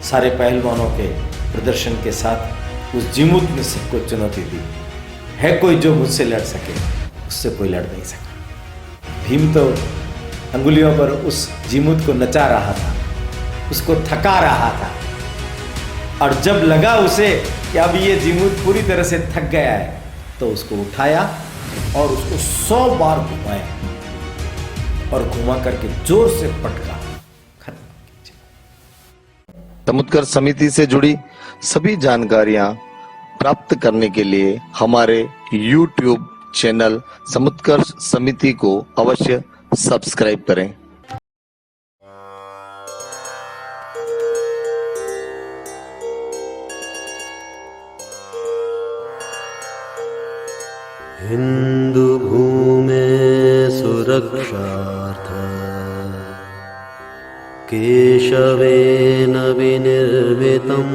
सारे पहलवानों के प्रदर्शन के साथ उस जीमूत ने सबको चुनौती दी। है कोई जो मुझसे लड़ सके? उससे कोई लड़ नहीं सका। भीम तो अंगुलियों पर उस जीमूत को नचा रहा था, उसको थका रहा था, और जब लगा उसे कि अब ये जीमूत पूरी तरह से थक गया है तो उसको उठाया और उसको 100 बार घुमाया और घुमा करके जोर से पटका। समुत्कर्ष समिति से जुड़ी सभी जानकारियां प्राप्त करने के लिए हमारे YouTube चैनल समुत्कर्ष समिति को अवश्य सब्सक्राइब करें। हिंदू भूमे सुरक्षार्थ केशवेन विनिर्मितम्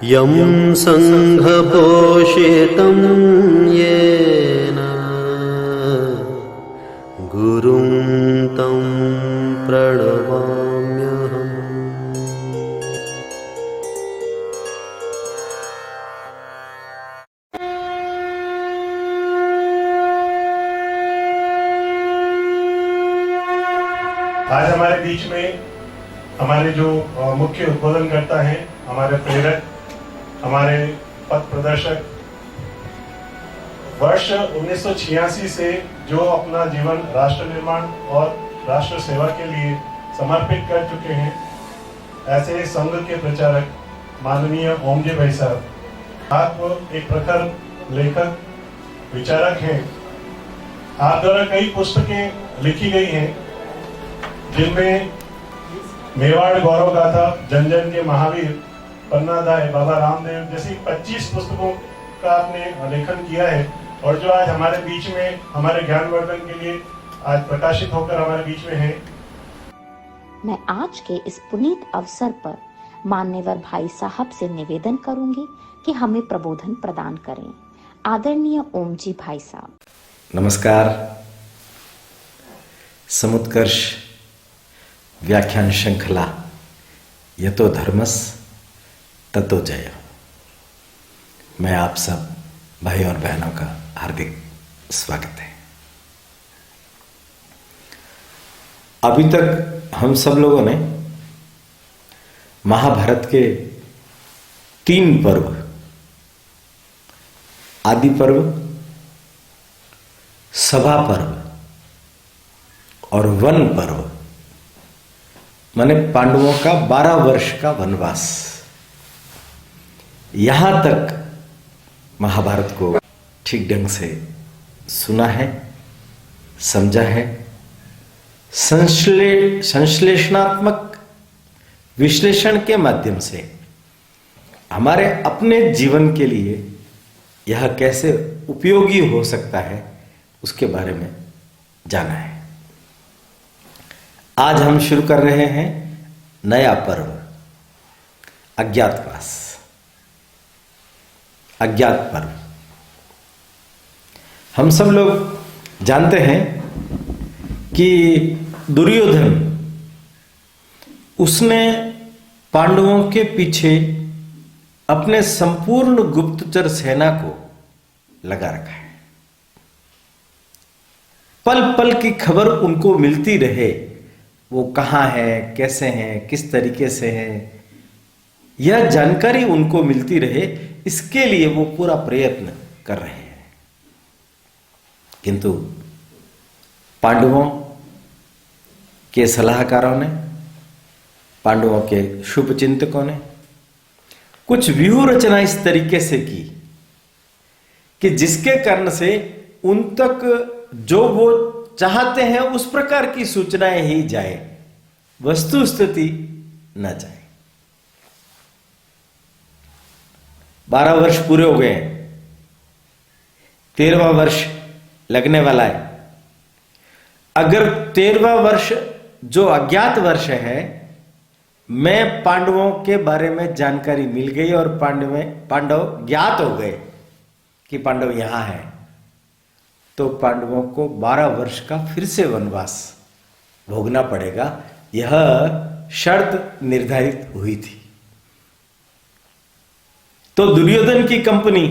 यं संघपोषितं येन गुरुं तं प्रणमाम्यहम्। आज हमारे बीच में हमारे जो मुख्य उद्बोधन करता है, हमारे प्रेरक, हमारे पथ प्रदर्शक, वर्ष 1986 से जो अपना जीवन राष्ट्र निर्माण और राष्ट्र सेवा के लिए समर्पित कर चुके हैं, ऐसे संघ के प्रचारक माननीय ओमजी भाई साहब, आप एक प्रखर लेखक विचारक हैं। आप द्वारा कई पुस्तकें लिखी गई हैं जिनमें मेवाड़ गौरव गाथा, जन जन के महावीर, पन्नादाय, बाबा रामदेव जैसी 25 पुस्तकों का आपने लेखन किया है, और जो आज हमारे बीच में हमारे ज्ञानवर्धन के लिए आज प्रकाशित होकर हमारे बीच में है। मैं आज के इस पुनीत अवसर पर मान्यवर भाई साहब से निवेदन करूंगी कि हमें प्रबोधन प्रदान करें। आदरणीय ओमजी भाई साहब। नमस्कार। समुत्कर्ष व्याख्यान श्रृंखला यतो धर्मस ततो जय। मैं आप सब भाई और बहनों का हार्दिक स्वागत है। अभी तक हम सब लोगों ने महाभारत के 3 पर्व, आदि पर्व, सभा पर्व और वन पर्व, माने पांडवों का 12 वर्ष का वनवास, यहां तक महाभारत को ठीक ढंग से सुना है, समझा है। संश्लेषणात्मक विश्लेषण के माध्यम से हमारे अपने जीवन के लिए यह कैसे उपयोगी हो सकता है उसके बारे में जाना है। आज हम शुरू कर रहे हैं नया पर्व, अज्ञातवास, अज्ञात पर्व। हम सब लोग जानते हैं कि दुर्योधन, उसने पांडवों के पीछे अपने संपूर्ण गुप्तचर सेना को लगा रखा है। पल पल की खबर उनको मिलती रहे, वो कहाँ है, कैसे हैं, किस तरीके से हैं, यह जानकारी उनको मिलती रहे, इसके लिए वो पूरा प्रयत्न कर रहे हैं। किंतु पांडवों के सलाहकारों ने, पांडवों के शुभ चिंतकों ने कुछ व्यूह रचना इस तरीके से की कि जिसके कारण से उन तक जो वो चाहते हैं उस प्रकार की सूचनाएं ही जाए, वस्तु स्थिति न जाए। 12 वर्ष पूरे हो गए हैं, 13वां वर्ष लगने वाला है। अगर 13वां वर्ष जो अज्ञात वर्ष है, में पांडवों के बारे में जानकारी मिल गई और पांडव ज्ञात हो गए कि पांडव यहां हैं, तो पांडवों को 12 वर्ष का फिर से वनवास भोगना पड़ेगा। यह शर्त निर्धारित हुई थी। तो दुर्योधन की कंपनी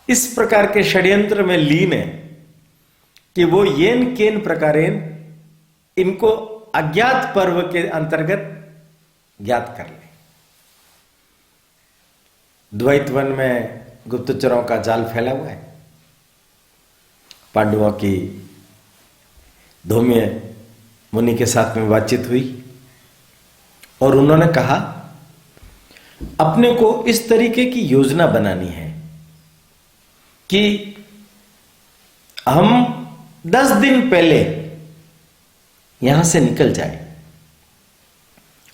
इस प्रकार के षड्यंत्र में लीन है कि वो येन केन प्रकारेण इनको अज्ञात पर्व के अंतर्गत ज्ञात कर ले। द्वैत वन में गुप्तचरों का जाल फैला हुआ है। पांडवों की धौम्य मुनि के साथ में बातचीत हुई और उन्होंने कहा अपने को इस तरीके की योजना बनानी है कि हम 10 दिन पहले यहां से निकल जाए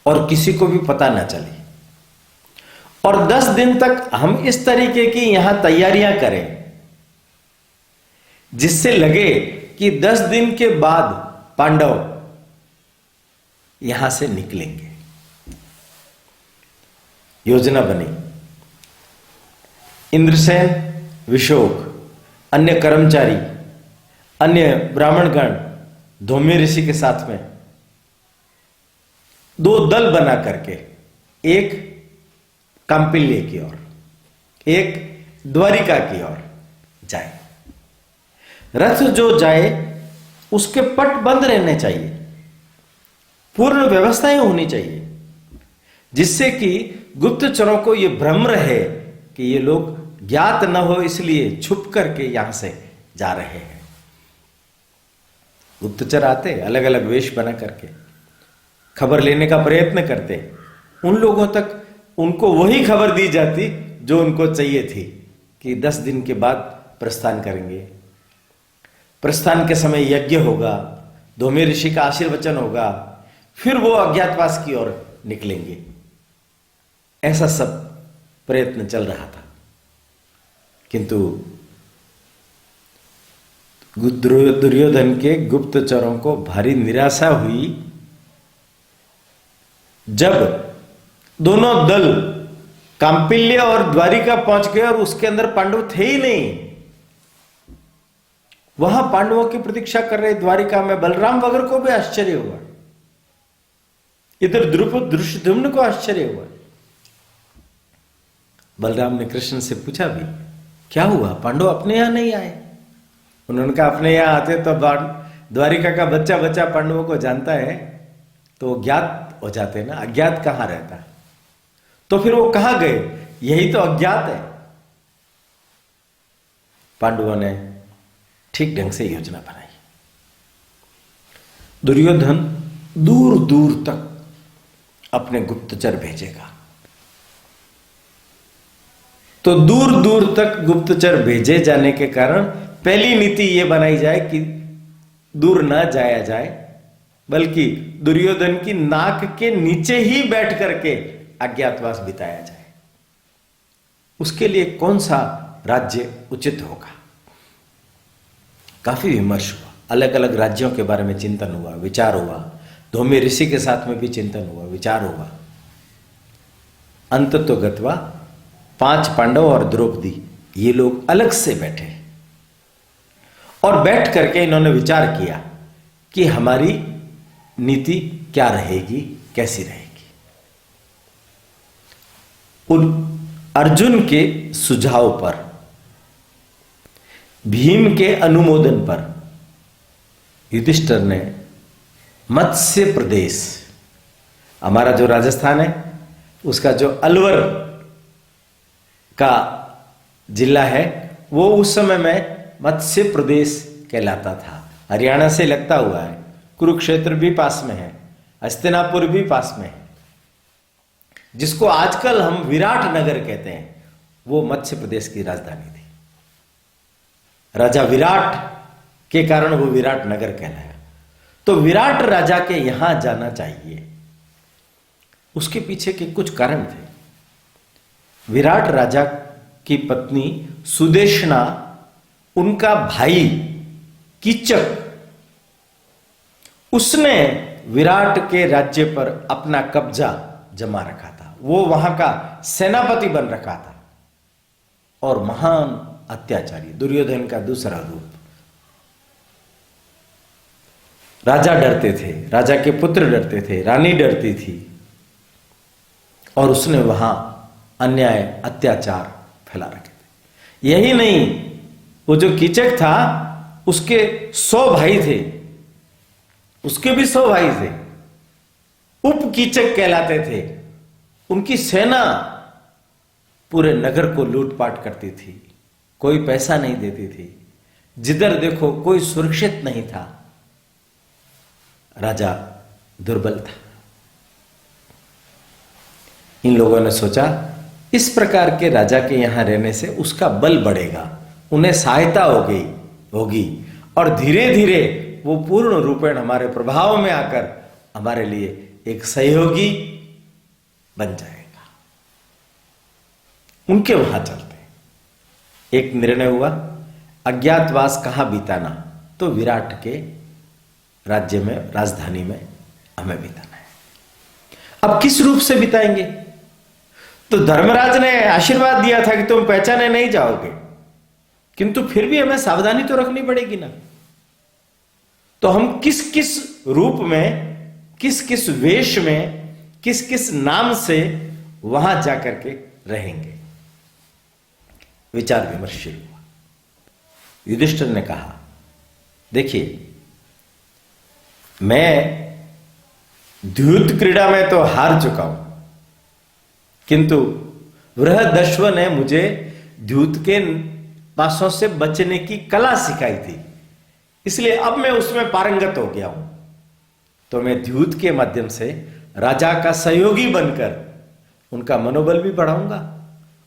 और किसी को भी पता ना चले, और 10 दिन तक हम इस तरीके की यहां तैयारियां करें जिससे लगे कि 10 दिन के बाद पांडव यहां से निकलेंगे। योजना बनी। इंद्रसेन, विशोक, अन्य कर्मचारी, अन्य ब्राह्मणगण धौम्य ऋषि के साथ में 2 दल बना करके, एक कांपिल्य की ओर, एक द्वारिका की ओर जाए। रथ जो जाए उसके पट बंद रहने चाहिए, पूर्ण व्यवस्थाएं होनी चाहिए, जिससे कि गुप्तचरों को यह भ्रम रहे कि ये लोग ज्ञात न हो, इसलिए छुप करके यहां से जा रहे हैं। गुप्तचर आते अलग अलग वेश बना करके खबर लेने का प्रयत्न करते, उन लोगों तक उनको वही खबर दी जाती जो उनको चाहिए थी कि 10 दिन के बाद प्रस्थान करेंगे, प्रस्थान के समय यज्ञ होगा, धौम्य ऋषि का आशीर्वचन होगा, फिर वो अज्ञातवास की ओर निकलेंगे। ऐसा सब प्रयत्न चल रहा था। किंतु दुर्योधन के गुप्तचरों को भारी निराशा हुई जब दोनों दल कांपिल्य और द्वारिका पहुंच गए और उसके अंदर पांडव थे ही नहीं। वहां पांडवों की प्रतीक्षा कर रहे द्वारिका में बलराम वगैरह को भी आश्चर्य हुआ, इधर द्रुपद धृष्टद्युम्न को आश्चर्य हुआ। बलराम ने कृष्ण से पूछा भी, क्या हुआ, पांडव अपने यहां नहीं आए? उन्होंने कहा अपने यहां आते तो द्वारिका का बच्चा बच्चा पांडवों को जानता है तो ज्ञात हो जाते ना, अज्ञात कहां रहता? तो फिर वो कहां गए? यही तो अज्ञात है। पांडवों ने ठीक ढंग से योजना बनाई। दुर्योधन दूर दूर तक अपने गुप्तचर भेजेगा। तो दूर दूर तक गुप्तचर भेजे जाने के कारण पहली नीति यह बनाई जाए कि दूर ना जाया जाए, बल्कि दुर्योधन की नाक के नीचे ही बैठ करके अज्ञातवास बिताया जाए। उसके लिए कौन सा राज्य उचित होगा? काफी विमर्श हुआ, अलग अलग राज्यों के बारे में चिंतन हुआ, विचार हुआ, धौम्य ऋषि के साथ में भी चिंतन हुआ, विचार हुआ। अंततोगत्वा 5 पांडव और द्रौपदी ये लोग अलग से बैठे और बैठ करके इन्होंने विचार किया कि हमारी नीति क्या रहेगी, कैसी रहेगी। उन अर्जुन के सुझाव पर, भीम के अनुमोदन पर युधिष्ठिर ने मत्स्य प्रदेश, हमारा जो राजस्थान है उसका जो अलवर का जिला है वो उस समय में मत्स्य प्रदेश कहलाता था। हरियाणा से लगता हुआ है, कुरुक्षेत्र भी पास में है, हस्तिनापुर भी पास में है, जिसको आजकल हम विराट नगर कहते हैं, वो मत्स्य प्रदेश की राजधानी थी। राजा विराट के कारण वो विराट नगर कहलाया। तो विराट राजा के यहां जाना चाहिए, उसके पीछे के कुछ कारण थे। विराट राजा की पत्नी सुदेशना, उनका भाई कीचक, उसने विराट के राज्य पर अपना कब्जा जमा रखा था। वो वहां का सेनापति बन रखा था और महान अत्याचारी, दुर्योधन का दूसरा रूप। राजा डरते थे, राजा के पुत्र डरते थे, रानी डरती थी, और उसने वहां अन्याय अत्याचार फैला रखे थे। यही नहीं, वो जो कीचक था उसके 100 भाई थे, उसके भी 100 भाई थे, उप कीचक कहलाते थे। उनकी सेना पूरे नगर को लूटपाट करती थी, कोई पैसा नहीं देती थी, जिधर देखो कोई सुरक्षित नहीं था। राजा दुर्बल था। इन लोगों ने सोचा इस प्रकार के राजा के यहां रहने से उसका बल बढ़ेगा, उन्हें सहायता होगी और धीरे धीरे वो पूर्ण रूपेण हमारे प्रभाव में आकर हमारे लिए एक सहयोगी बन जाएगा। उनके वहां चलते एक निर्णय हुआ, अज्ञातवास कहां बिताना, तो विराट के राज्य में, राजधानी में हमें बिताना है। अब किस रूप से बिताएंगे? तो धर्मराज ने आशीर्वाद दिया था कि तुम पहचाने नहीं जाओगे, किंतु फिर भी हमें सावधानी तो रखनी पड़ेगी ना। तो हम किस किस रूप में, किस किस वेश में, किस किस नाम से वहां जाकर के रहेंगे? विचार विमर्श शुरू हुआ। युधिष्ठिर ने कहा, देखिए मैं द्यूत क्रीड़ा में तो हार चुका हूं, किंतु बृहदश्व ने मुझे द्यूत के पासों से बचने की कला सिखाई थी, इसलिए अब मैं उसमें पारंगत हो गया हूं। तो मैं द्यूत के माध्यम से राजा का सहयोगी बनकर उनका मनोबल भी बढ़ाऊंगा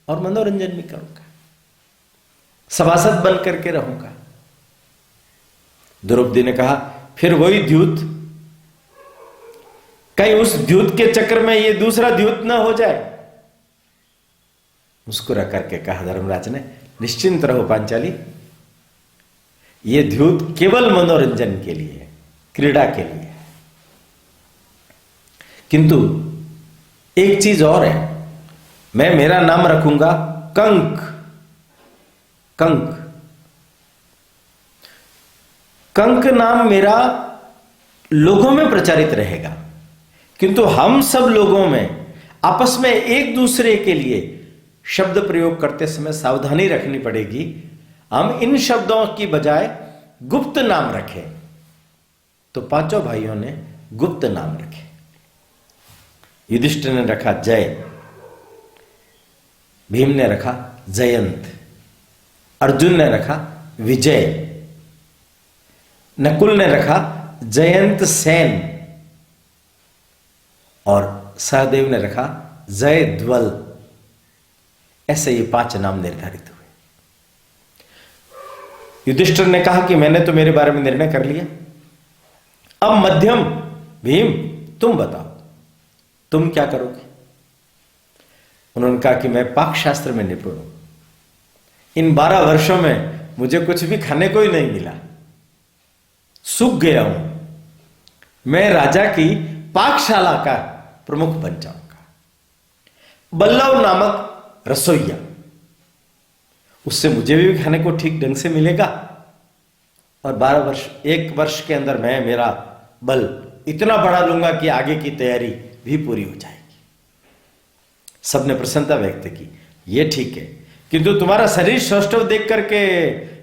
और मनोरंजन भी करूंगा, सभासद बन करके रहूंगा। द्रौपदी ने कहा, फिर वही द्यूत, कहीं उस द्यूत के चक्कर में ये दूसरा द्यूत ना हो जाए। मुस्कुरा करके कहा धर्मराज ने, निश्चिंत रहो पांचाली, ये द्यूत केवल मनोरंजन के लिए है, क्रीड़ा के लिए है। किंतु एक चीज और है, मैं मेरा नाम रखूंगा कंक। कंक, कंक नाम मेरा लोगों में प्रचारित रहेगा, किंतु हम सब लोगों में आपस में एक दूसरे के लिए शब्द प्रयोग करते समय सावधानी रखनी पड़ेगी। हम इन शब्दों की बजाय गुप्त नाम रखें। तो पांचों भाइयों ने गुप्त नाम रखे। युधिष्ठिर ने रखा जय, भीम ने रखा जयंत, अर्जुन ने रखा विजय, नकुल ने रखा जयंत सेन और सहदेव ने रखा जयद्वल। ऐसे ये 5 नाम निर्धारित हुए। युधिष्ठिर ने कहा कि मैंने तो मेरे बारे में निर्णय कर लिया, अब मध्यम भीम तुम बताओ तुम क्या करोगे? उन्होंने कहा कि मैं पाक शास्त्र में निपुण हूं, इन 12 वर्षों में मुझे कुछ भी खाने को ही नहीं मिला, सूख गया हूं, मैं राजा की पाकशाला का प्रमुख बन जाऊंगा। बल्लव नामक रसोइया, उससे मुझे भी खाने को ठीक ढंग से मिलेगा और 12 वर्ष, 1 वर्ष के अंदर मैं मेरा बल इतना बढ़ा लूंगा कि आगे की तैयारी भी पूरी हो जाएगी। सबने प्रसन्नता व्यक्त की, ये ठीक है, किंतु तुम्हारा शरीर सौष्ठव देख करके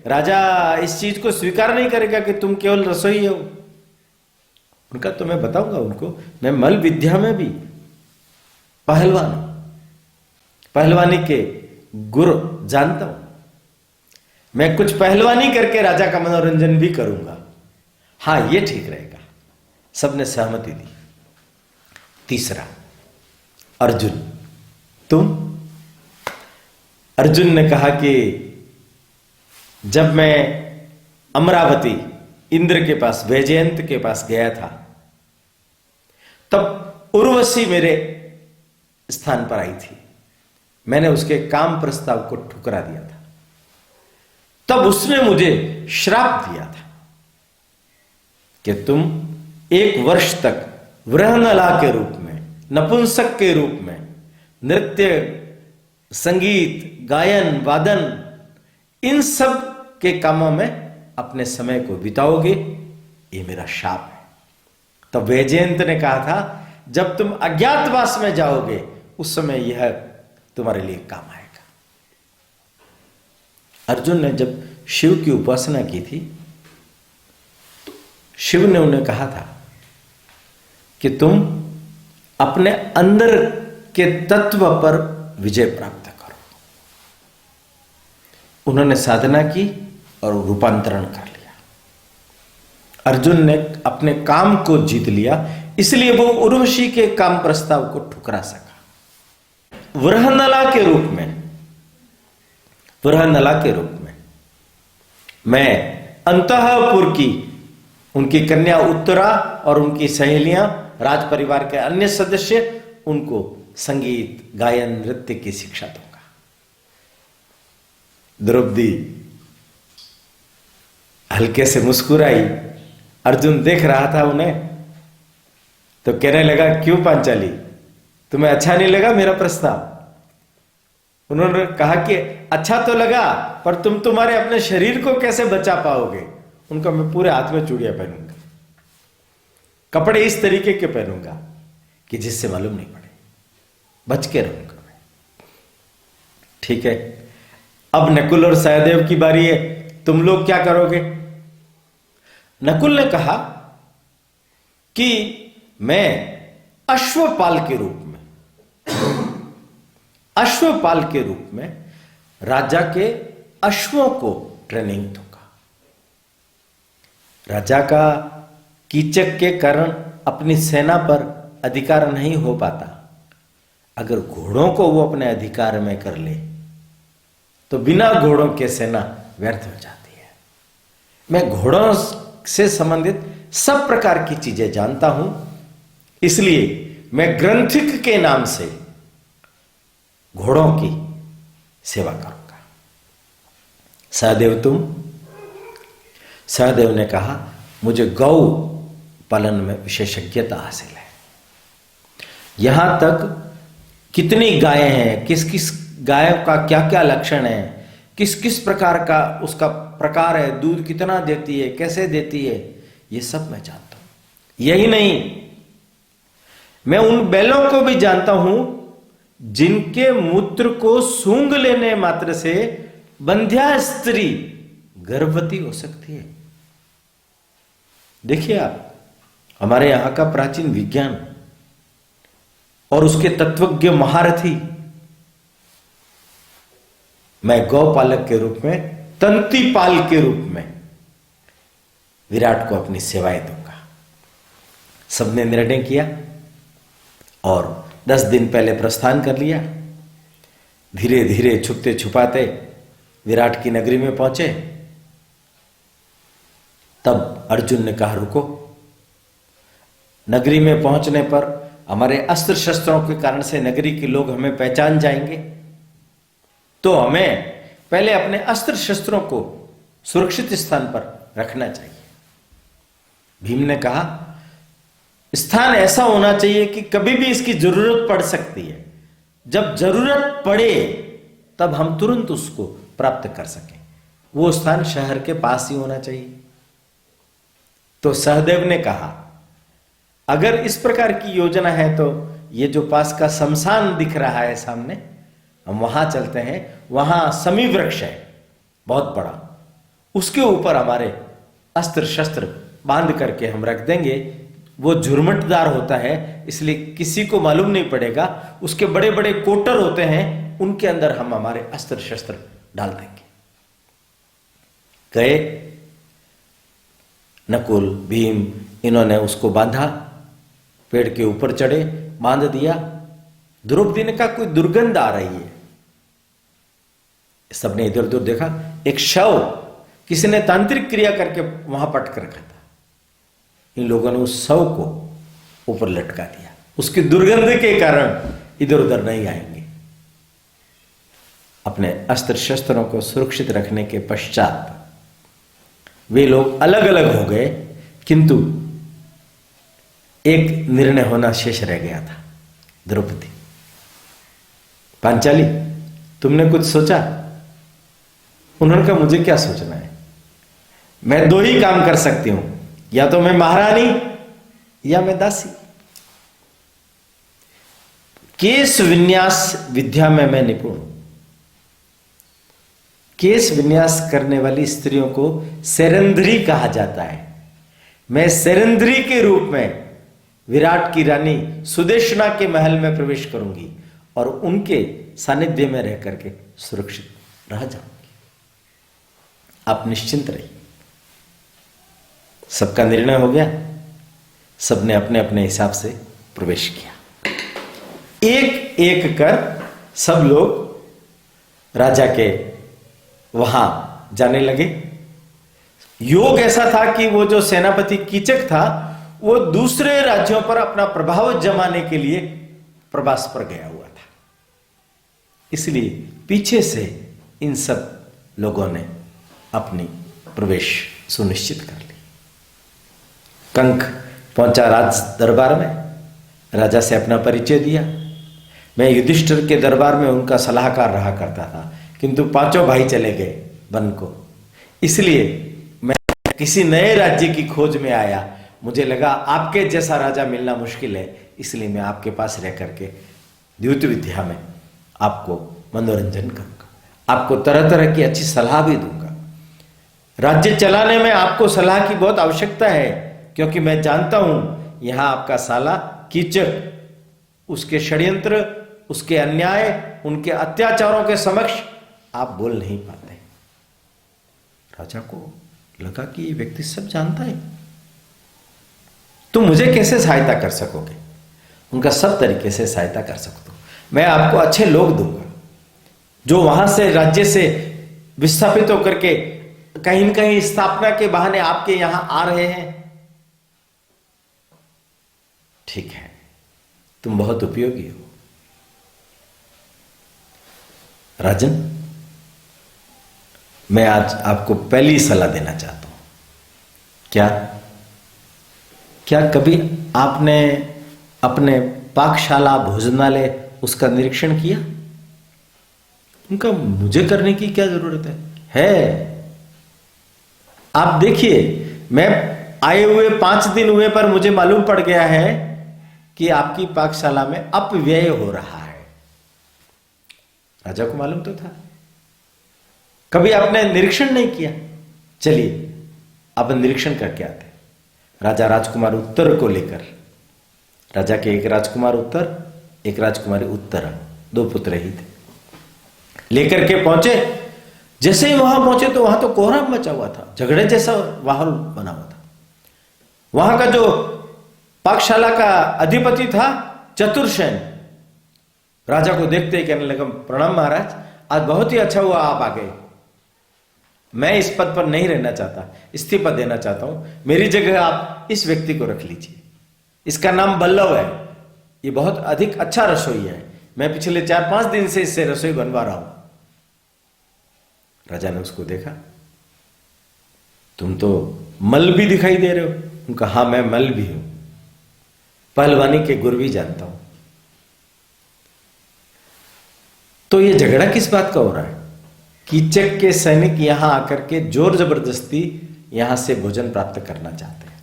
राजा इस चीज को स्वीकार नहीं करेगा कि तुम केवल रसोई हो। उनका तो मैं बताऊंगा उनको, मैं मल विद्या में भी पहलवान, पहलवानी के गुर जानता हूं, मैं कुछ पहलवानी करके राजा का मनोरंजन भी करूंगा। हां ये ठीक रहेगा। सबने सहमति दी। तीसरा अर्जुन, तुम? अर्जुन ने कहा कि जब मैं अमरावती इंद्र के पास, वैजयंत के पास गया था, तब उर्वशी मेरे स्थान पर आई थी, मैंने उसके काम प्रस्ताव को ठुकरा दिया था। तब उसने मुझे श्राप दिया था कि तुम 1 वर्ष तक वृहनला के रूप में, नपुंसक के रूप में नृत्य, संगीत, गायन, वादन, इन सब के कामों में अपने समय को बिताओगे। ये मेरा शाप है। तो वैजयंत ने कहा था जब तुम अज्ञातवास में जाओगे उस समय यह तुम्हारे लिए काम आएगा। अर्जुन ने जब शिव की उपासना की थी तो शिव ने उन्हें कहा था कि तुम अपने अंदर के तत्व पर विजय प्राप्त करो। उन्होंने साधना की और रूपांतरण कर लिया। अर्जुन ने अपने काम को जीत लिया, इसलिए वो उर्वशी के काम प्रस्ताव को ठुकरा सका। वृहनला के रूप में मैं अंतःपुर की उनकी कन्या उत्तरा और उनकी सहेलियां, राज परिवार के अन्य सदस्य, उनको संगीत, गायन, नृत्य की शिक्षा दूंगा। द्रौपदी हल्के से मुस्कुराई। अर्जुन देख रहा था उन्हें, तो कहने लगा, क्यों पांचाली, तुम्हें अच्छा नहीं लगा मेरा प्रस्ताव? उन्होंने कहा कि अच्छा तो लगा, पर तुम तुम्हारे अपने शरीर को कैसे बचा पाओगे? उनका मैं पूरे हाथ में चूड़ियां पहनूंगा, कपड़े इस तरीके के पहनूंगा कि जिससे मालूम नहीं पड़े, बच के रहूंगा मैं। ठीक है, अब नकुल और सहदेव की बारी है, तुम लोग क्या करोगे? नकुल ने कहा कि मैं अश्वपाल के रूप में राजा के अश्वों को ट्रेनिंग दूंगा। राजा का कीचक के कारण अपनी सेना पर अधिकार नहीं हो पाता। अगर घोड़ों को वो अपने अधिकार में कर ले तो बिना घोड़ों के सेना व्यर्थ हो जाती है। मैं घोड़ों से संबंधित सब प्रकार की चीजें जानता हूं, इसलिए मैं ग्रंथिक के नाम से घोड़ों की सेवा करूंगा। सहदेव ने कहा, मुझे गौ पालन में विशेषज्ञता हासिल है। यहां तक कितनी गायें हैं, किस किस गाय का क्या क्या लक्षण है, किस किस प्रकार का उसका प्रकार है, दूध कितना देती है, कैसे देती है, ये सब मैं जानता हूं। यही नहीं, मैं उन बैलों को भी जानता हूं जिनके मूत्र को सूंघ लेने मात्र से बंध्या स्त्री गर्भवती हो सकती है। देखिए आप, हमारे यहां का प्राचीन विज्ञान और उसके तत्वज्ञ महारथी, मैं गौपालक के रूप में, तंतीपाल के रूप में विराट को अपनी सेवाएं दूंगा। सबने निर्णय किया और 10 दिन पहले प्रस्थान कर लिया। धीरे धीरे छुपते छुपाते विराट की नगरी में पहुंचे। तब अर्जुन ने कहा, रुको। नगरी में पहुंचने पर हमारे अस्त्र शस्त्रों के कारण से नगरी के लोग हमें पहचान जाएंगे, तो हमें पहले अपने अस्त्र शस्त्रों को सुरक्षित स्थान पर रखना चाहिए। भीम ने कहा, स्थान ऐसा होना चाहिए कि कभी भी इसकी जरूरत पड़ सकती है। जब जरूरत पड़े तब हम तुरंत उसको प्राप्त कर सकें। वो स्थान शहर के पास ही होना चाहिए। तो सहदेव ने कहा, अगर इस प्रकार की योजना है तो ये जो पास का शमशान दिख रहा है सामने, हम वहां चलते हैं। वहां समी वृक्ष है बहुत बड़ा, उसके ऊपर हमारे अस्त्र शस्त्र बांध करके हम रख देंगे। वो झुरमटदार होता है, इसलिए किसी को मालूम नहीं पड़ेगा। उसके बड़े बड़े कोटर होते हैं, उनके अंदर हम हमारे अस्त्र शस्त्र डाल देंगे। गए नकुल, भीम, इन्होंने उसको बांधा, पेड़ के ऊपर चढ़े, बांध दिया। द्रौपदी ने कहा, कोई दुर्गंध आ रही है। सबने इधर उधर देखा, एक शव किसी ने तांत्रिक क्रिया करके वहां पटक रखा था। इन लोगों ने उस शव को ऊपर लटका दिया। उसकी दुर्गंध के कारण इधर उधर नहीं आएंगे। अपने अस्त्र शस्त्रों को सुरक्षित रखने के पश्चात वे लोग अलग अलग हो गए, किंतु एक निर्णय होना शेष रह गया था। द्रौपदी, पांचाली, तुमने कुछ सोचा? उन्होंने कहा, मुझे क्या सोचना है, मैं 2 ही काम कर सकती हूं, या तो मैं महारानी या मैं दासी। केश विन्यास विद्या में मैं निपुण हूं। केश विन्यास करने वाली स्त्रियों को सेरेंद्री कहा जाता है। मैं सेरेंद्री के रूप में विराट की रानी सुदेशना के महल में प्रवेश करूंगी और उनके सानिध्य में रह करके सुरक्षित रह जाऊंगी। आप निश्चिंत रहिए। सबका निर्णय हो गया, सबने अपने अपने हिसाब से प्रवेश किया। एक एक कर सब लोग राजा के वहां जाने लगे। योग ऐसा था कि वो जो सेनापति कीचक था वो दूसरे राज्यों पर अपना प्रभाव जमाने के लिए प्रवास पर गया हुआ था, इसलिए पीछे से इन सब लोगों ने अपनी प्रवेश सुनिश्चित कर ली। कंक पहुंचा राज दरबार में, राजा से अपना परिचय दिया। मैं युधिष्ठिर के दरबार में उनका सलाहकार रहा करता था, किंतु पांचों भाई चले गए वन को, इसलिए मैं किसी नए राज्य की खोज में आया। मुझे लगा आपके जैसा राजा मिलना मुश्किल है, इसलिए मैं आपके पास रह करके द्यूत विद्या में आपको मनोरंजन करूंगा, आपको तरह तरह की अच्छी सलाह भी दूंगा। राज्य चलाने में आपको सलाह की बहुत आवश्यकता है, क्योंकि मैं जानता हूं यहां आपका साला कीचक उसके षड्यंत्र, उसके अन्याय, उनके अत्याचारों के समक्ष आप बोल नहीं पाते। राजा को लगा कि ये व्यक्ति सब जानता है, तुम मुझे कैसे सहायता कर सकोगे? उनका सब तरीके से सहायता कर सकता हूं। मैं आपको अच्छे लोग दूंगा जो वहां से राज्य से विस्थापित होकर के कहीं न कहीं स्थापना के बहाने आपके यहां आ रहे हैं। ठीक है, तुम बहुत उपयोगी हो। राजन, मैं आज आपको पहली सलाह देना चाहता हूं। क्या कभी आपने अपने पाकशाला भोजनालय उसका निरीक्षण किया? उनका मुझे करने की क्या जरूरत है? आप देखिए, मैं आए हुए 5 दिन हुए पर मुझे मालूम पड़ गया है कि आपकी पाकशाला में अपव्यय हो रहा है। राजा को मालूम तो था, कभी आपने निरीक्षण नहीं किया। चलिए अब निरीक्षण करके आते। राजा राजकुमार उत्तर को लेकर, राजा के एक राजकुमार उत्तर, एक राजकुमारी उत्तरा, 2 पुत्र ही थे, लेकर के पहुंचे। जैसे ही वहां पहुंचे तो वहां तो कोहराम मचा हुआ था, झगड़े जैसा माहौल बना हुआ था। वहां का जो पाकशाला का अधिपति था चतुर्सेन, राजा को देखते ही कहने लगा, प्रणाम महाराज, आज बहुत ही अच्छा हुआ आप आ गए। मैं इस पद पर नहीं रहना चाहता, इस्तीफा देना चाहता हूं। मेरी जगह आप इस व्यक्ति को रख लीजिए, इसका नाम बल्लव है, ये बहुत अधिक अच्छा रसोई है, मैं पिछले 4-5 दिन से इससे रसोई बनवा रहा हूं। राजा ने उसको देखा, तुम तो मल भी दिखाई दे रहे हो। उनका हाँ, मैं मल भी हूं, पहलवानी के गुर भी जानता हूं। तो ये झगड़ा किस बात का हो रहा है? कीचक के सैनिक यहां आकर के जोर जबरदस्ती यहां से भोजन प्राप्त करना चाहते हैं।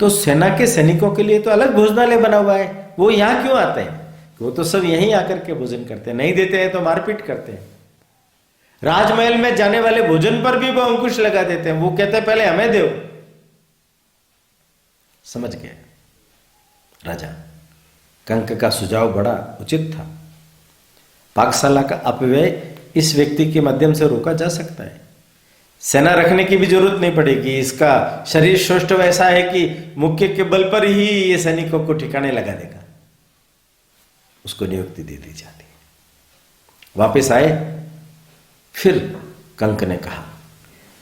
तो सेना के सैनिकों के लिए तो अलग भोजनालय बना हुआ है, वो यहां क्यों आते हैं? वो तो सब यहीं आकर के भोजन करते हैं, नहीं देते हैं तो मारपीट करते हैं। राजमहल में जाने वाले भोजन पर भी वो अंकुश लगा देते हैं, वो कहते हैं पहले हमें दो। समझ गए राजा, कंक का सुझाव बड़ा उचित था। पाकशाला का अपव्यय इस व्यक्ति के माध्यम से रोका जा सकता है। सेना रखने की भी जरूरत नहीं पड़ेगी, इसका शरीर श्रेष्ठ वैसा है कि मुख्य के बल पर ही ये सैनिकों को ठिकाने लगा देगा। उसको नियुक्ति दे दी जाती है। वापस आए, फिर कंक ने कहा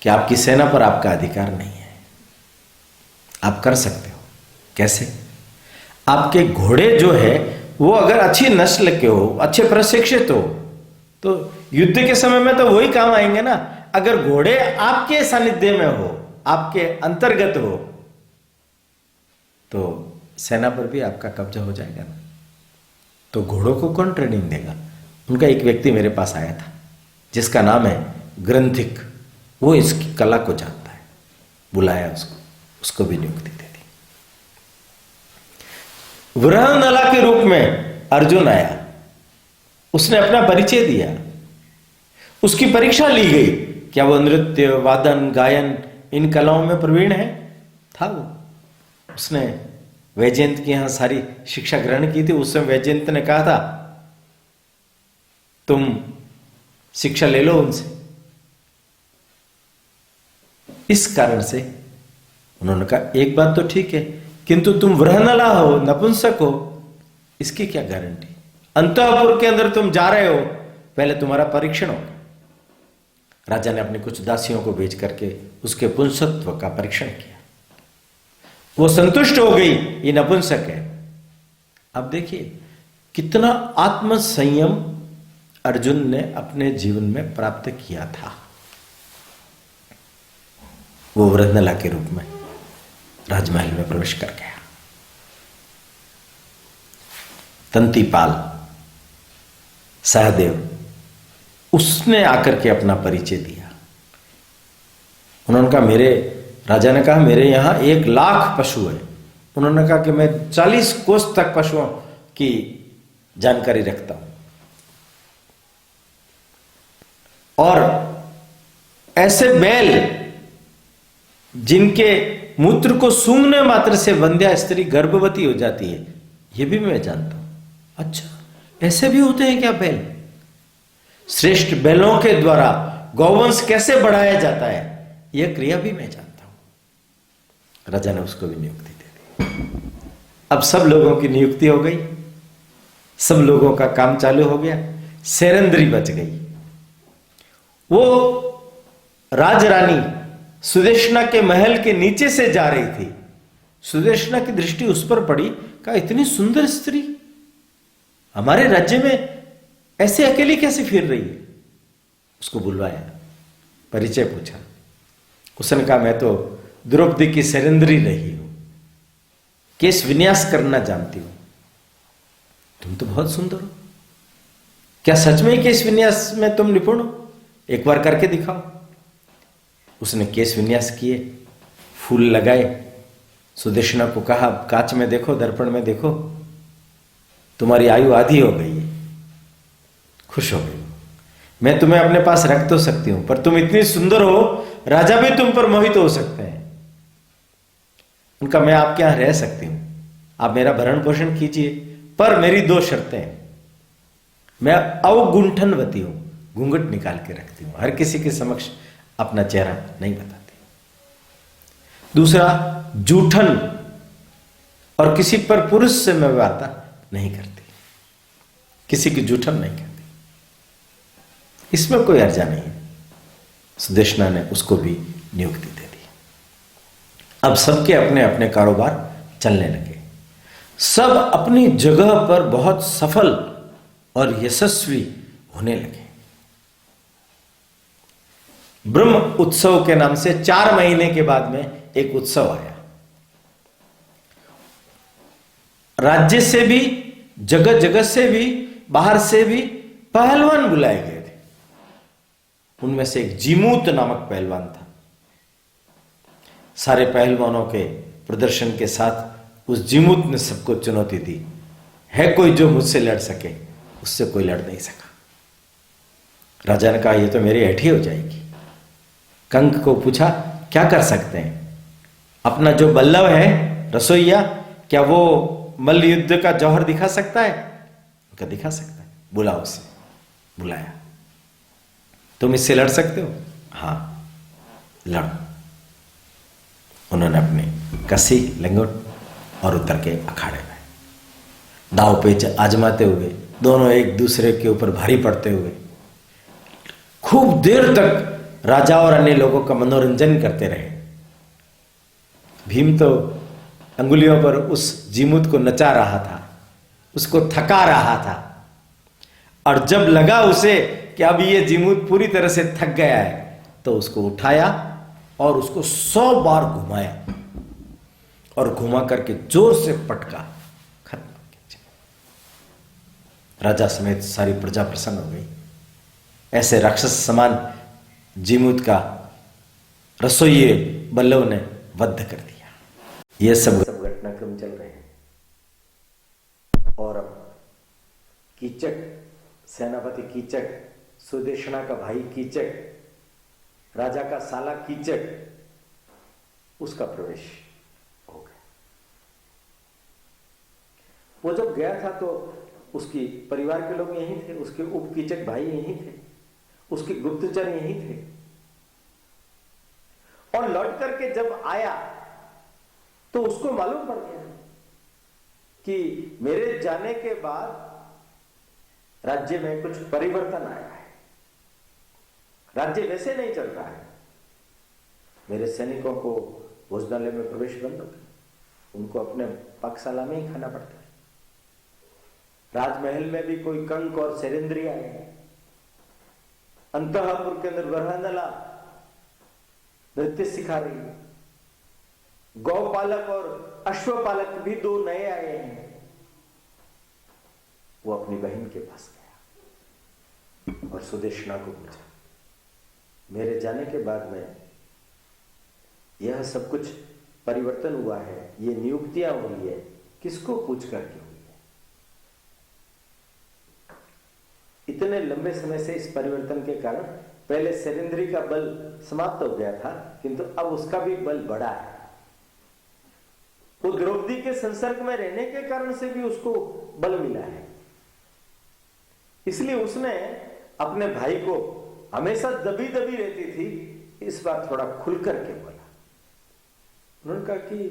कि आपकी सेना पर आपका अधिकार नहीं है, आप कर सकते हो। कैसे? आपके घोड़े जो है वो अगर अच्छी नस्ल के हो, अच्छे प्रशिक्षित हो, तो युद्ध के समय में तो वही काम आएंगे ना। अगर घोड़े आपके सानिध्य में हो, आपके अंतर्गत हो, तो सेना पर भी आपका कब्जा हो जाएगा ना। तो घोड़ों को कौन ट्रेनिंग देगा? उनका एक व्यक्ति मेरे पास आया था जिसका नाम है ग्रंथिक, वो इसकी कला को जानता है। बुलाया उसको भी नियुक्ति दे दी। वृहनला के रूप में अर्जुन आया, उसने अपना परिचय दिया, उसकी परीक्षा ली गई, क्या वो नृत्य, वादन, गायन इन कलाओं में प्रवीण है? था वो। उसने वैजयंत के यहां सारी शिक्षा ग्रहण की थी। उस समय वैजयंत ने कहा था तुम शिक्षा ले लो उनसे। इस कारण से उन्होंने कहा एक बात तो ठीक है, किंतु तुम वृहनला हो, नपुंसक हो, इसकी क्या गारंटी? अंतःपुर के अंदर तुम जा रहे हो, पहले तुम्हारा परीक्षण होगा। राजा ने अपनी कुछ दासियों को भेज करके उसके पुंसत्व का परीक्षण किया। वो संतुष्ट हो गई, ये नपुंसक है। अब देखिए कितना आत्म संयम अर्जुन ने अपने जीवन में प्राप्त किया था। वो वृहनला के रूप में राजमहल में प्रवेश कर गया। तंतीपाल सहदेव उसने आकर के अपना परिचय दिया। उन्होंने कहा राजा ने कहा मेरे यहां 1,00,000 पशु है। उन्होंने कहा कि मैं 40 कोस तक पशुओं की जानकारी रखता हूं, और ऐसे बैल जिनके मूत्र को सूंघने मात्र से वंध्या स्त्री गर्भवती हो जाती है, यह भी मैं जानता हूं। अच्छा, ऐसे भी होते हैं क्या बैल? श्रेष्ठ बैलों के द्वारा गौवंश कैसे बढ़ाया जाता है, यह क्रिया भी मैं जानता हूं। राजा ने उसको भी नियुक्ति दे दी। अब सब लोगों की नियुक्ति हो गई, सब लोगों का काम चालू हो गया, सेरेंद्री बच गई। वो राजरानी सुदेशना के महल के नीचे से जा रही थी। सुदेशना की दृष्टि उस पर पड़ी, कहा इतनी सुंदर स्त्री हमारे राज्य में ऐसे अकेली कैसे फिर रही है? उसको बुलवाया, परिचय पूछा। उसने कहा मैं तो द्रौपदी की सेरेंद्री रही हूं, केश विन्यास करना जानती हूं। तुम तो बहुत सुंदर हो, क्या सच में केश विन्यास में तुम निपुण हो? एक बार करके दिखाओ। उसने केश विन्यास किए, फूल लगाए, सुदेशना को कहा कांच में देखो, दर्पण में देखो, तुम्हारी आयु आधी हो गई है। खुश हो गई। मैं तुम्हें अपने पास रख तो सकती हूं, पर तुम इतनी सुंदर हो, राजा भी तुम पर मोहित हो सकते हैं। उनका मैं आपके यहां रह सकती हूं, आप मेरा भरण पोषण कीजिए, पर मेरी 2 शर्तें हैं। मैं अवगुंठनवती हूं, घूंघट निकाल के रखती हूं, हर किसी के समक्ष अपना चेहरा नहीं बताती। दूसरा, जूठन, और किसी पर पुरुष से मैं वार्ता नहीं करती, किसी की जूठन नहीं करती। इसमें कोई अर्जा नहीं है। सुदेशना ने उसको भी नियुक्ति दे दी। अब सबके अपने अपने कारोबार चलने लगे। सब अपनी जगह पर बहुत सफल और यशस्वी होने लगे। ब्रह्म उत्सव के नाम से 4 महीने के बाद में एक उत्सव आया। राज्य से भी, जगह जगह से भी, बाहर से भी पहलवान बुलाए गए थे। उनमें से एक जीमूत नामक पहलवान था। सारे पहलवानों के प्रदर्शन के साथ उस जीमूत ने सबको चुनौती दी, है कोई जो मुझसे लड़ सके? उससे कोई लड़ नहीं सका। राजा ने कहा यह तो मेरी ऐठी हो जाएगी। कंक को पूछा क्या कर सकते हैं? अपना जो बल्लभ है रसोईया, क्या वो मल्ल युद्ध का जौहर दिखा सकता है? उनका दिखा सकता है, बुलाओ उसे। बुलाया। तुम इससे लड़ सकते हो? हाँ, लड़ो। उन्होंने अपनी कसी, लंगोट और उतर के अखाड़े में दाव पेच आजमाते हुए, दोनों एक दूसरे के ऊपर भारी पड़ते हुए खूब देर तक राजा और अन्य लोगों का मनोरंजन करते रहे। भीम तो अंगुलियों पर उस जीमूत को नचा रहा था, उसको थका रहा था, और जब लगा उसे कि अब ये जीमूत पूरी तरह से थक गया है, तो उसको उठाया और उसको 100 बार घुमाया और घुमा करके जोर से पटका, खत्म। राजा समेत सारी प्रजा प्रसन्न हो गई। ऐसे राक्षस समान जीमूत का रसोइये बल्लभ ने वध कर दिया। यह सब घटनाक्रम चल रहे हैं। और अब कीचक, सेनापति कीचक, सुदेशना का भाई कीचक, राजा का साला कीचक, उसका प्रवेश हो गया। वो जब गया था तो उसकी परिवार के लोग यहीं थे, उसके उप कीचक भाई यहीं थे, उसके गुप्तचर यहीं थे। और लौट करके जब आया तो उसको मालूम पड़ गया कि मेरे जाने के बाद राज्य में कुछ परिवर्तन आया है, राज्य वैसे नहीं चल रहा है। मेरे सैनिकों को भोजनालय में प्रवेश बंद हो गया, उनको अपने पाकशाला में ही खाना पड़ता है। राजमहल में भी कोई कंक और सेरेंद्री आए हैं, अंतःपुर के अंदर वरहनला नृत्य सिखा रही है, गौपालक और अश्वपालक भी 2 नए आए हैं। वो अपनी बहन के पास गया और सुदेशना को पूछा, मेरे जाने के बाद में यह सब कुछ परिवर्तन हुआ है, ये नियुक्तियां हुई है, किसको पूछ करके हुई है? इतने लंबे समय से इस परिवर्तन के कारण पहले सेरेंद्री का बल समाप्त हो गया था, किंतु अब उसका भी बल बढ़ा है। वो द्रौपदी के संसर्ग में रहने के कारण से भी उसको बल मिला है। इसलिए उसने अपने भाई को, हमेशा दबी दबी रहती थी, इस बार थोड़ा खुल करके बोला। उन्होंने कहा कि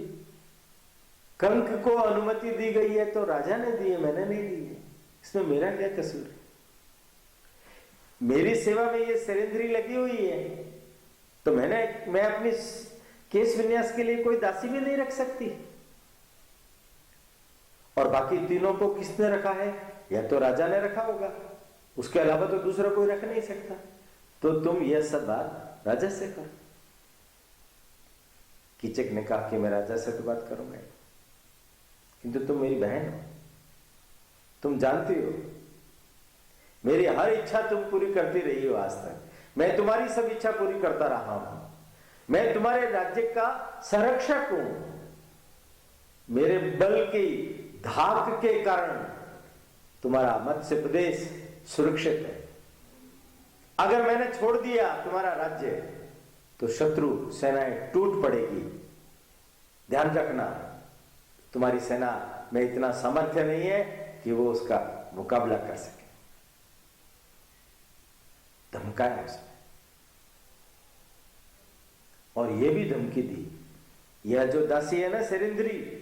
कंक को अनुमति दी गई है तो राजा ने दी है, मैंने नहीं दी है, इसमें मेरा क्या कसूर है? मेरी सेवा में ये सेरेंद्री लगी हुई है तो मैं अपनी केस विन्यास के लिए कोई दासी भी नहीं रख सकती। और बाकी तीनों को किसने रखा है? या तो राजा ने रखा होगा, उसके अलावा तो दूसरा कोई रख नहीं सकता। तो तुम यह सब बात राजा से करो। कीचक ने कहा कि मैं राजा से तो बात करूंगा, किंतु तुम मेरी बहन हो, तुम जानती हो मेरी हर इच्छा तुम पूरी करती रही हो आज तक, मैं तुम्हारी सब इच्छा पूरी करता रहा हूं, मैं तुम्हारे राज्य का संरक्षक हूं, मेरे बल की धाक के कारण तुम्हारा मत्स्य प्रदेश सुरक्षित है। अगर मैंने छोड़ दिया तुम्हारा राज्य तो शत्रु सेनाएं टूट पड़ेगी। ध्यान रखना, तुम्हारी सेना में इतना सामर्थ्य नहीं है कि वो उसका मुकाबला कर सके। धमकाया उसने और यह भी धमकी दी, यह जो दासी है ना सेरेंद्री,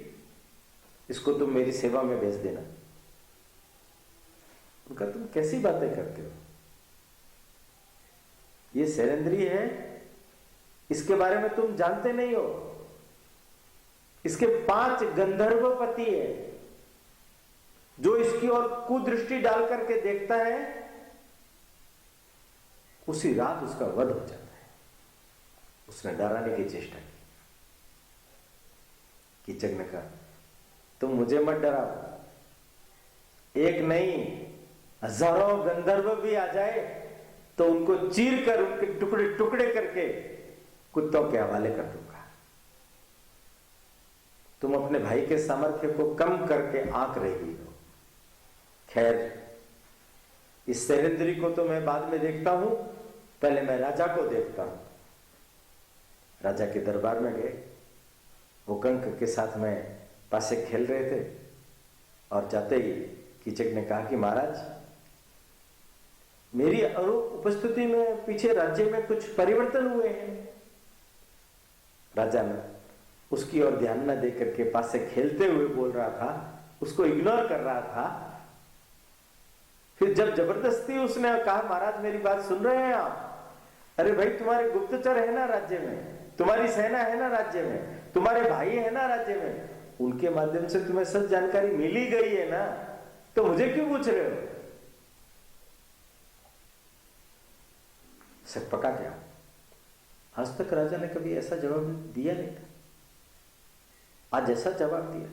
इसको तुम मेरी सेवा में भेज देना। उनका तुम कैसी बातें करते हो? ये सेरेंद्री है, इसके बारे में तुम जानते नहीं हो। इसके 5 गंधर्व पति है, जो इसकी ओर कुदृष्टि डाल करके देखता है उसी रात उसका वध हो जाता है। उसने डराने की चेष्टा की। कीचक ने कहा तुम मुझे मत डराओ, एक नहीं हजारों गंधर्व भी आ जाए तो उनको चीर कर उनके टुकड़े टुकड़े करके कुत्तों के हवाले कर दूंगा। तुम अपने भाई के सामर्थ्य को कम करके आंक रही हो। खैर, इस सेरेंद्री को तो मैं बाद में देखता हूं, पहले मैं राजा को देखता हूं। राजा के दरबार में गए, वो कंक के साथ में पासे खेल रहे थे और जाते ही कीचक ने कहा कि महाराज, मेरी उपस्थिति में पीछे राज्य में कुछ परिवर्तन हुए हैं। राजा ने उसकी ओर ध्यान न देकर के पास से खेलते हुए बोल रहा था, उसको इग्नोर कर रहा था। फिर जब जबरदस्ती उसने कहा महाराज मेरी बात सुन रहे हैं आप? अरे भाई, तुम्हारे गुप्तचर है ना राज्य में, तुम्हारी सेना है ना राज्य में, तुम्हारे भाई है ना राज्य में, उनके माध्यम से तुम्हें सब जानकारी मिल ही गई है ना, तो मुझे क्यों पूछ रहे हो? सक पका गया। आज तक राजा ने कभी ऐसा जवाब दिया नहीं था, आज ऐसा जवाब दिया।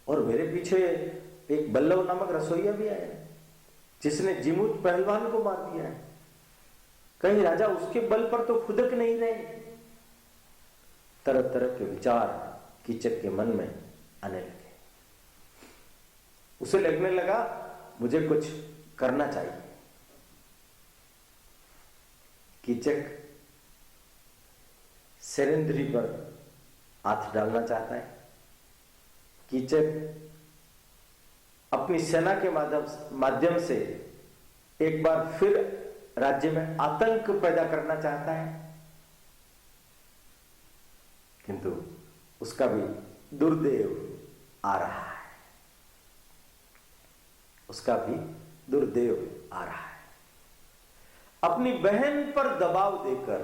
और मेरे पीछे एक बल्लव नामक रसोइया भी आया जिसने जिमूत पहलवान को मार दिया है। कहीं राजा उसके बल पर तो खुदक नहीं रहे। तरह तरह के विचार कीचक के मन में आने लगे। उसे लगने लगा मुझे कुछ करना चाहिए। कीचक सेरेंद्री पर हाथ डालना चाहता है। कीचक अपनी सेना के माध्यम से एक बार फिर राज्य में आतंक पैदा करना चाहता है, किंतु उसका भी दुर्देव आ रहा है। उसका भी दुर्देव आ रहा है। अपनी बहन पर दबाव देकर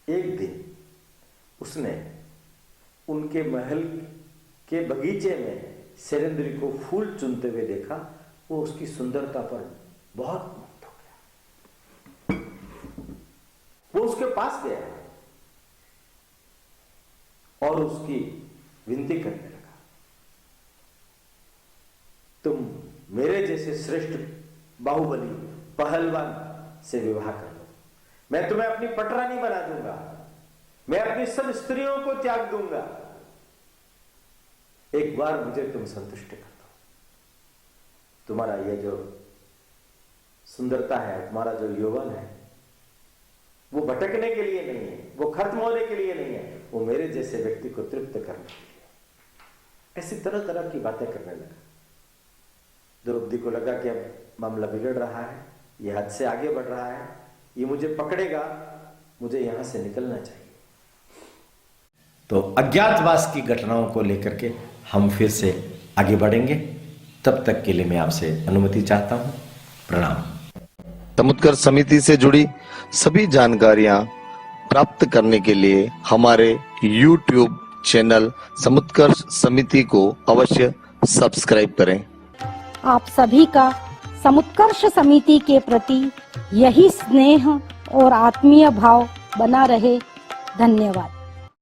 एक दिन उसने उनके महल के बगीचे में सेरेंद्री को फूल चुनते हुए देखा। वो उसकी सुंदरता पर बहुत मुग्ध हो गया। वो उसके पास गया और उसकी विनती करने लगा, तुम मेरे जैसे श्रेष्ठ बाहुबली पहलवान से विवाह कर लो, मैं तुम्हें अपनी पटरानी बना दूंगा, मैं अपनी सब स्त्रियों को त्याग दूंगा, एक बार मुझे तुम संतुष्ट कर दो। तुम्हारा ये जो सुंदरता है, तुम्हारा जो यौवन है, वो भटकने के लिए नहीं है, वो खत्म होने के लिए नहीं है, वो मेरे जैसे व्यक्ति को तृप्त करने के लिए। ऐसी तरह तरह की बातें करने लगा। द्रौपदी को लगा कि अब मामला बिगड़ रहा है, ये हद से आगे बढ़ रहा है, ये मुझे पकड़ेगा, मुझे यहां से निकलना चाहिए। तो अज्ञातवास की घटनाओं को लेकर के हम फिर से आगे बढ़ेंगे। तब तक के लिए मैं आपसे अनुमति चाहता हूं। प्रणाम। समुत्कर्ष समिति से जुड़ी सभी जानकारियां प्राप्त करने के लिए हमारे YouTube चैनल समुत्कर्ष समिति को अवश्य सब्सक्राइब करें। आप सभी का समुत्कर्ष समिति के प्रति यही स्नेह और आत्मीय भाव बना रहे। धन्यवाद।